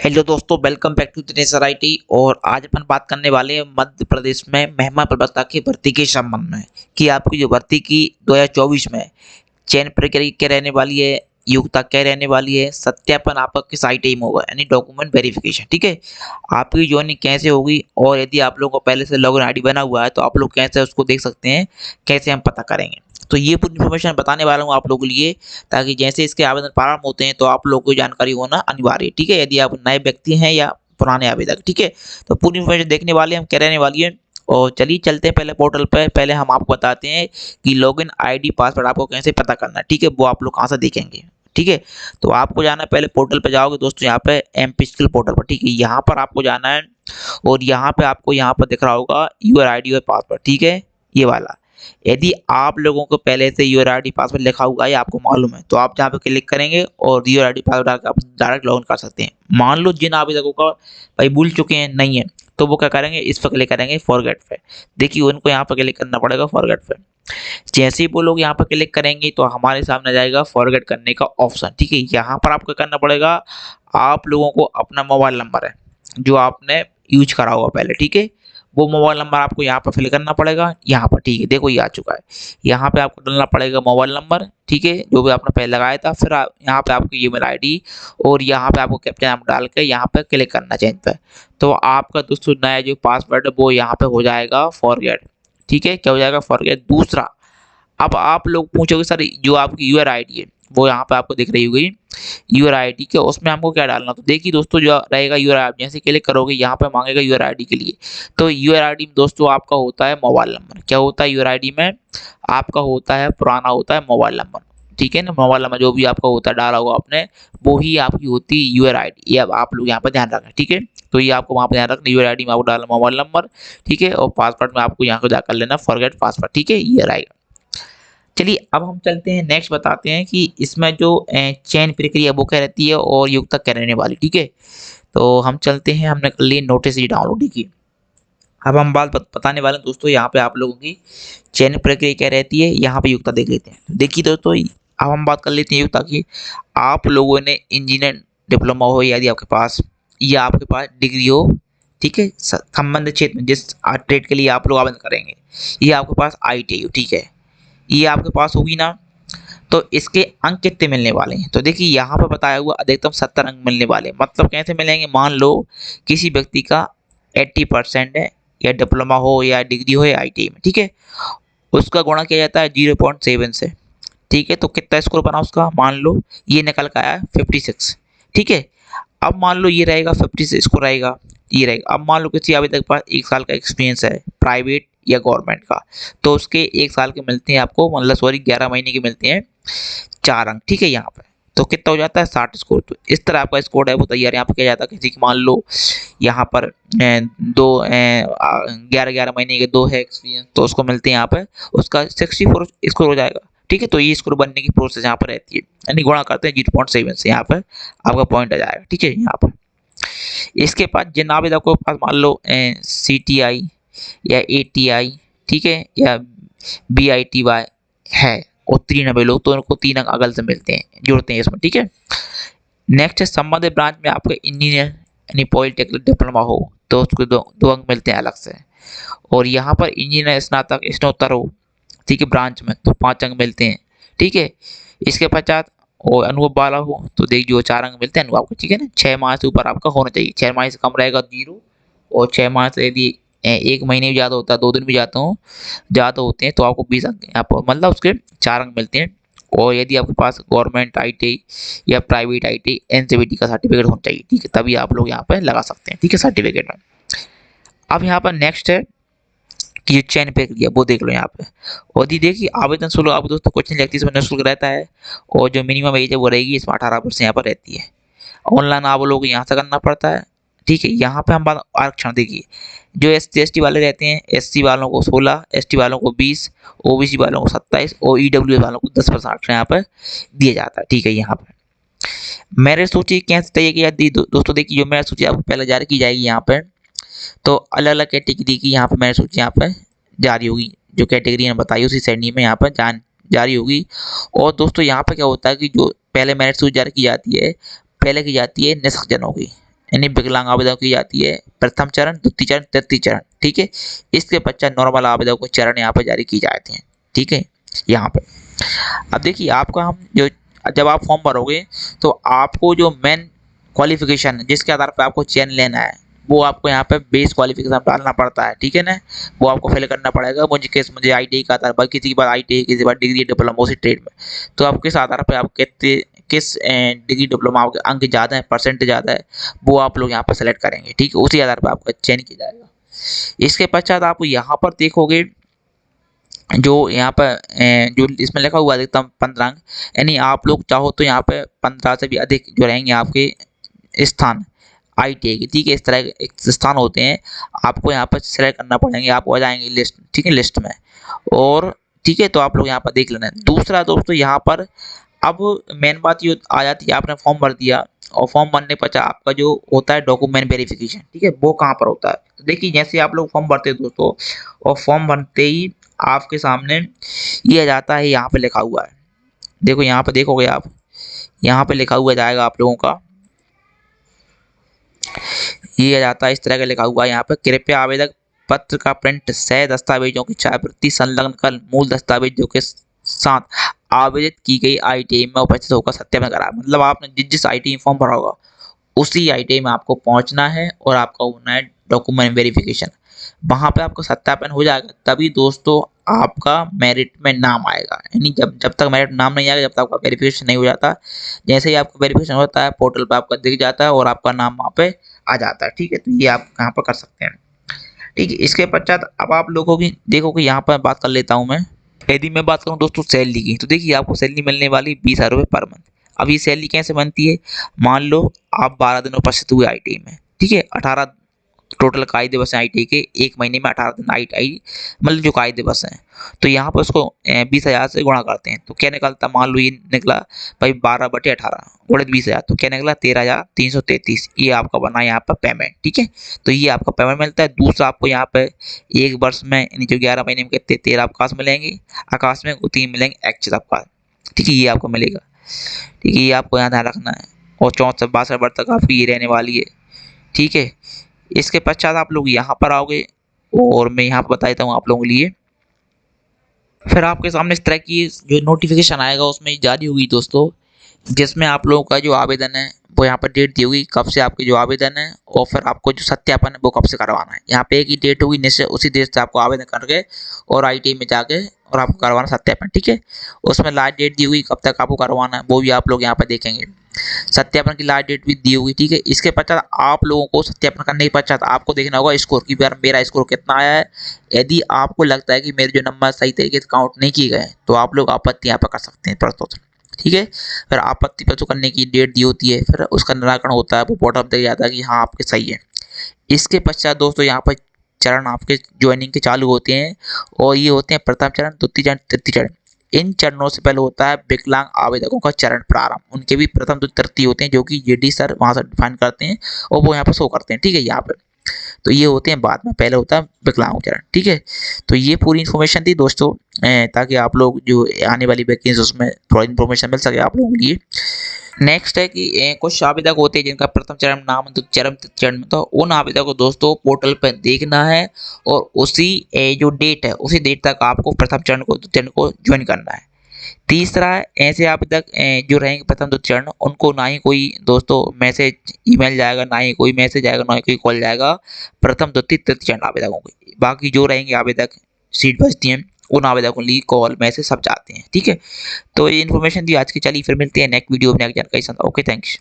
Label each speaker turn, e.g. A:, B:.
A: Hello दोस्तों, welcome back to Dinesh IT. और आज अपन बात करने वाले हैं मध्य प्रदेश में मेहमान प्रवक्ता की भर्ती के संबंध में कि आपकी जो भर्ती की 2024 में चयन प्रक्रिया क्या रहने वाली है, योग्यता क्या रहने वाली है, सत्यापन आपका किस आईटी में होगा यानी डॉक्यूमेंट वेरिफिकेशन। ठीक है, आपकी ज्वाइनिंग कैसे होगी और यदि आप लोगों को पहले से लॉगिन आईडी बना हुआ है तो आप लोग कैसे उसको देख सकते हैं, कैसे हम पता करेंगे। तो ये पूरी इन्फॉर्मेशन बताने वाला हूँ आप लोगों के लिए, ताकि जैसे इसके आवेदन प्रारंभ होते हैं तो आप लोगों को जानकारी होना अनिवार्य है। ठीक है, यदि आप नए व्यक्ति हैं या पुराने आवेदक। ठीक है, तो पूरी इन्फॉर्मेशन देखने वाले हम क्या रहने वाली है। और चलिए चलते हैं पहले पोर्टल पे। पहले हम आपको बताते हैं कि लॉगिन आईडी पासवर्ड आपको कैसे पता करना है। ठीक है, वो आप लोग कहाँ से देखेंगे। ठीक है, तो आपको जाना है, पहले पोर्टल पे जाओगे दोस्तों, यहाँ पे एमपी स्किल पोर्टल पर। ठीक है, यहाँ पर आपको जाना है और यहाँ पे आपको यहाँ पर दिख रहा होगा यूर आईडी और पासवर्ड। ठीक है, ये वाला। यदि आप लोगों को पहले से यूर आईडी पासवर्ड लिखा हुआ है, आपको मालूम है, तो आप जहाँ पे क्लिक करेंगे और यूर आईडी पासवर्ड डालकर आप डायरेक्ट लॉगिन कर सकते हैं। मान लो जिन आवेदकों का भाई भूल चुके हैं, नहीं है, तो वो क्या करेंगे, इस पर क्लिक करेंगे फॉरगेट पे। देखिए उनको यहाँ पर क्लिक करना पड़ेगा फॉरगेट पे। जैसे ही वो लोग यहाँ पर क्लिक करेंगे तो हमारे सामने आ जाएगा फॉरगेट करने का ऑप्शन। ठीक है, यहाँ पर आपको करना पड़ेगा, आप लोगों को अपना मोबाइल नंबर है जो आपने यूज करा होगा पहले। ठीक है, वो मोबाइल नंबर आपको यहाँ पर फिल करना पड़ेगा यहाँ पर। ठीक है, देखो ये आ चुका है। यहाँ पे आपको डालना पड़ेगा मोबाइल नंबर। ठीक है, जो भी आपने पहले लगाया था। फिर यहाँ पे आपको ईमेल आईडी और यहाँ पे आपको कैप्चर नाम डाल के यहाँ पे क्लिक करना चेंज पे। तो आपका दोस्तों नया जो पासवर्ड है वो यहाँ पे हो जाएगा फॉरगेट। ठीक है, क्या हो जाएगा, फॉरगेट। दूसरा, अब आप लोग पूछोगे सर जो आपकी यूआर आईडी है वो यहाँ पे आपको दिख रही होगी यूआर आईडी के, उसमें हमको क्या डालना। तो देखिए दोस्तों, जो रहेगा यूआर आईडी, जैसे क्लिक करोगे यहाँ पे मांगेगा यूआर आईडी के लिए। तो यूआर आईडी में दोस्तों आपका होता है मोबाइल नंबर। क्या होता है यूआर आईडी में, आपका होता है पुराना होता है मोबाइल नंबर। ठीक है ना, मोबाइल नंबर जो भी आपका होता है डाला होगा आपने, वो ही आपकी होती है यूआर आईडी। ये अब आप लोग यहाँ पर ध्यान रखें। ठीक है, तो ये आपको वहाँ पर ध्यान रखना, यूआर आईडी में आपको डालना मोबाइल नंबर। ठीक है, और पासवर्ड में आपको यहाँ को जाकर लेना फॉरगेट पासवर्ड। ठीक है, ये रहेगा। चलिए अब हम चलते हैं, नेक्स्ट बताते हैं कि इसमें जो चयन प्रक्रिया वो क्या रहती है और योग्यता क्या रहने वाली। ठीक है, तो हम चलते हैं, हमने कर ली नोटिस ही डाउनलोड की। अब हम बात बताने वाले हैं दोस्तों, यहाँ पे आप लोगों की चयन प्रक्रिया क्या रहती है, यहाँ पे योग्यता देख लेते हैं। देखिए दोस्तों, अब हम बात कर लेते हैं योग्यता की। आप लोगों ने इंजीनियर डिप्लोमा हो यदि आपके पास, या आपके पास डिग्री हो, ठीक है, संबंधित क्षेत्र में जिस ट्रेड के लिए आप लोग आवेदन करेंगे, ये आपके पास ITI हो। ठीक है, ये आपके पास होगी ना, तो इसके अंक कितने मिलने वाले हैं। तो देखिए यहाँ पर बताया हुआ अधिकतम 70 अंक मिलने वाले हैं। मतलब कैसे मिलेंगे, मान लो किसी व्यक्ति का 80% है, या डिप्लोमा हो या डिग्री हो या ITI में। ठीक है, उसका गुणा किया जाता है 0.7 से। ठीक है, तो कितना स्कोर बना उसका, मान लो ये निकल का आया 56। ठीक है, अब मान लो ये रहेगा 50 स्कोर रहेगा, ये रहेगा। अब मान लो किसी आवेदक के पास 1 साल का एक्सपीरियंस है प्राइवेट या गवर्नमेंट का, तो उसके 1 साल के मिलते हैं आपको, मतलब सॉरी 11 महीने के मिलते हैं 4 अंक। ठीक है, यहाँ पे तो कितना हो जाता है 60 स्कोर। तो इस तरह आपका स्कोर है वो तैयार यहाँ पर किया जाता है। किसी की मान लो यहाँ पर दो 11 महीने के 2 है एक्सपीरियंस, तो उसको मिलते हैं यहाँ पे उसका 64 स्कोर हो जाएगा। ठीक है, तो ये स्कोर बनने की प्रोसेस यहाँ पर रहती है, यानी गुणा करते हैं 0.7 से, यहाँ पर आपका पॉइंट आ जाएगा। ठीक है, यहाँ पर इसके बाद जिन आवेदकों के पास मान लो CTI या ATI, ठीक है, या BITY है उत्तीर्ण वे लोग, तो उनको 3 अंक अगल से मिलते हैं, जुड़ते हैं इसमें। ठीक है, नेक्स्ट है संबंधित ब्रांच में आपका इंजीनियर यानी पॉलिटेक्निक डिप्लोमा हो तो उसको दो अंक मिलते हैं अलग से। और यहाँ पर इंजीनियर स्नातक स्नातकोत्तर हो, ठीक है, ब्रांच में, तो 5 अंक मिलते हैं। ठीक है, इसके पश्चात और अनुभव वाला हो तो देख जो 4 अंक मिलते हैं अनुभव को। ठीक है ना, 6 माह से ऊपर आपका होना चाहिए, 6 माह से कम रहेगा 0, और 6 माह से यदि 1 महीने भी ज़्यादा होता है, 2 दिन भी ज़्यादा होते हैं, तो आपको 20 अंक यहाँ पर मतलब उसके 4 अंक मिलते हैं। और यदि आपके पास गवर्नमेंट ITI या प्राइवेट ITI NCVT का सर्टिफिकेट होना चाहिए। ठीक है, तभी आप लोग यहाँ पर लगा सकते हैं। ठीक है, सर्टिफिकेट में। अब यहाँ पर नेक्स्ट है कि ये चयन प्रक्रिया वो देख लो यहाँ पे। और ये देखिए आवेदन शुल्क, आप दोस्तों क्वेश्चन लगती है इसमें निःशुल्क रहता है, और जो मिनिमम एज है वो रहेगी इसमें 18 वर्ष यहाँ पर रहती है। ऑनलाइन आप लोगों को यहाँ से करना पड़ता है। ठीक है, यहाँ पे हम बात आरक्षण देखिए, जो SC ST वाले रहते हैं, SC वालों को 16, ST वालों को 20, OBC वालों को 27 और EWS वालों को 10% आरक्षण यहाँ पर दिया जाता है। ठीक है, यहाँ पर मेरिट सूची कैसे तय की जाती है दोस्तों, देखिए जो मेरिट सूची आपको पहले जारी की जाएगी यहाँ पर, तो अलग अलग कैटेगरी की यहाँ पर मेरिट सूची यहाँ पर जारी होगी, जो कैटेगरी ने बताई उसी श्रेणी में यहाँ पर जारी होगी। और दोस्तों यहाँ पर क्या होता है कि जो पहले मेरिट सूची जारी की जाती है, पहले की जाती है निष्ठजनों की, यानी विकलांग आवेदकों की जाती है प्रथम चरण, द्वितीय चरण, तृतीय चरण। ठीक है, इसके पश्चात नॉर्मल आवेदकों को चरण यहाँ पे जारी किए जाते हैं। ठीक है, यहाँ पे अब देखिए आपका हम जो जब आप फॉर्म भरोगे तो आपको जो मेन क्वालिफिकेशन है जिसके आधार पर आपको चयन लेना है वो आपको यहाँ पे बेस क्वालिफिकेशन डालना पड़ता है। ठीक है ना, वो आपको फिल करना पड़ेगा। मुझे ITI का आधार पर, किसी के बाद ITI, किसी के बाद डिग्री डिप्लोमा उसी ट्रेड में, तो आप किस आधार पर आप कितने किस डिग्री डिप्लोमा आपके अंक ज़्यादा है, परसेंट ज़्यादा है, वो आप लोग यहाँ पर सेलेक्ट करेंगे। ठीक है, उसी आधार पर आपका चयन किया जाएगा। इसके पश्चात आप यहाँ पर देखोगे जो यहाँ पर जो इसमें लिखा हुआ अधिकतम 15 अंक, यानी आप लोग चाहो तो यहाँ पे 15 से भी अधिक जो रहेंगे आपके स्थान ITI के। ठीक है, इस तरह के एक स्थान होते हैं, आपको यहाँ पर सेलेक्ट करना पड़ेंगे, आप हो जाएंगे लिस्ट। ठीक है, लिस्ट में। और ठीक है, तो आप लोग यहाँ पर देख लेना। दूसरा दोस्तों यहाँ पर अब मेन बात ये आ जाती है, आपने फॉर्म भर दिया और फॉर्म भरने पर आपका जो होता है डॉक्यूमेंट वेरिफिकेशन, ठीक है, वो कहाँ पर होता है। तो देखिए जैसे आप लोग फॉर्म भरते हैं दोस्तों, और फॉर्म भरते ही आपके सामने ये आ जाता है, यहाँ पे लिखा हुआ है, देखो यहाँ पे देखोगे आप, यहाँ पे लिखा हुआ जाएगा आप लोगों का, ये आ जाता है इस तरह का लिखा हुआ है यहाँ पे, कृपया आवेदक पत्र का प्रिंट सह दस्तावेजों की छायाप्रति संलग्न कर मूल दस्तावेजों के साथ आवेदित की गई ITI में उपस्थित होकर सत्यापन करा। मतलब आपने जिस ITI फॉर्म भरा होगा उसी ITI में आपको पहुंचना है और आपका होना है डॉक्यूमेंट वेरिफिकेशन। वहां पे आपका सत्यापन हो जाएगा, तभी दोस्तों आपका मेरिट में नाम आएगा। यानी जब जब तक मेरिट नाम नहीं आएगा, जब तक आपका वेरिफिकेशन नहीं हो जाता, जैसे ही आपका वेरिफिकेशन होता है पोर्टल पे आपका दिख जाता है और आपका नाम वहाँ पे आ जाता है। ठीक है, तो ये आप यहाँ पर कर सकते हैं। ठीक है, इसके पश्चात अब आप लोगों की देखो कि यहाँ पर बात कर लेता हूँ मैं। यदि मैं बात करूँ दोस्तों सैलरी की, तो देखिए आपको सैलरी मिलने वाली 20,000 रुपये पर मंथ। अब ये सैलरी कैसे बनती है, मान लो आप 12 दिन उपस्थित हुए ITI में। ठीक है, 18 टोटल काई दिवस हैं ITI के, एक महीने में 18 दिन ITI मतलब जो काई दिवस हैं, तो यहाँ पर उसको 20,000 से गुणा करते हैं, तो क्या निकलता, मान लो ये निकला भाई 12/18 गुणित 20,000, तो क्या निकला 13,333। ये आपका बना यहाँ पर पेमेंट। ठीक है, तो ये आपका पेमेंट मिलता है। दूसरा आपको यहाँ पे एक वर्ष में यानी जो 11 महीने में कितने 13 अवकाश मिलेंगे, आकाश में 3 मिलेंगे एक्चुअल अवकाश। ठीक है, ये आपको मिलेगा। ठीक है, ये आपको यहाँ ध्यान रखना है। और 64 से 62 वर्ष तक आपकी ये रहने वाली है। ठीक है, इसके पश्चात आप लोग यहाँ पर आओगे और मैं यहाँ पर बता देता हूँ आप लोगों के लिए। फिर आपके सामने इस तरह की जो नोटिफिकेशन आएगा उसमें जारी होगी दोस्तों, जिसमें आप लोगों का जो आवेदन है वो यहाँ पर डेट दी होगी कब से आपके जो आवेदन है, और फिर आपको जो सत्यापन है वो कब से करवाना है। यहाँ पे एक ही डेट होगी, निश्चय उसी डेट से आपको आवेदन करके और ITI में जाके और आपको करवाना सत्यापन। ठीक है, उसमें लास्ट डेट दी हुई कब तक आपको करवाना है वो भी आप लोग यहाँ पर देखेंगे। सत्यापन की लास्ट डेट भी दी हुई। ठीक है, इसके पश्चात आप लोगों को सत्यापन करने के पश्चात आपको देखना होगा स्कोर की, यार मेरा स्कोर कितना आया है। यदि आपको लगता है कि मेरे जो नंबर सही तरीके से काउंट नहीं किए गए तो आप लोग आपत्ति यहाँ पर कर सकते हैं प्रस्तुत। ठीक है, फिर आपत्ति प्रस्तुत करने की डेट दी होती है, फिर उसका निराकरण होता है, वो बॉटम तक जाता है कि हाँ आपके सही है। इसके पश्चात दोस्तों यहाँ पर चरण आपके ज्वाइनिंग के चालू होते हैं, और ये होते हैं प्रथम चरण, द्वितीय चरण, तृतीय चरण। इन चरणों से पहले होता है विकलांग आवेदकों का चरण प्रारंभ। उनके भी प्रथम द्वितीय तृतीय होते हैं जो कि JD सर वहाँ से डिफाइन करते हैं और वो यहाँ पर शो करते हैं। ठीक है, यहाँ पर तो ये होते हैं बाद में, पहले होता है विकलांग चरण। ठीक है, तो ये पूरी इन्फॉर्मेशन थी दोस्तों, ताकि आप लोग जो आने वाली वैकेंसी उसमें थोड़ा इन्फॉर्मेशन मिल सके आप लोगों के लिए। नेक्स्ट है कि कुछ आवेदक होते हैं जिनका प्रथम चरण नाम चरण चरण में, तो उन आवेदकों को दोस्तों पोर्टल पर देखना है और उसी जो डेट है उसी डेट तक आपको प्रथम चरण को द्वितीय चरण को ज्वाइन करना है। तीसरा है ऐसे आवेदक जो रहेंगे प्रथम द्वितीय चरण, उनको ना ही कोई दोस्तों मैसेज ईमेल जाएगा, ना ही कोई मैसेज आएगा, ना ही कोई कॉल जाएगा प्रथम द्वितीय तृतीय चरण आवेदकों को। बाकी जो रहेंगे आवेदक सीट बचती हैं उन आवेदकों को कॉल मैसेज सब जाते हैं। ठीक है, तो ये इन्फॉर्मेशन थी आज की। चलिए फिर मिलते हैं नेक्स्ट वीडियो में नेक्स्ट जानकारी के साथ। Okay, thanks.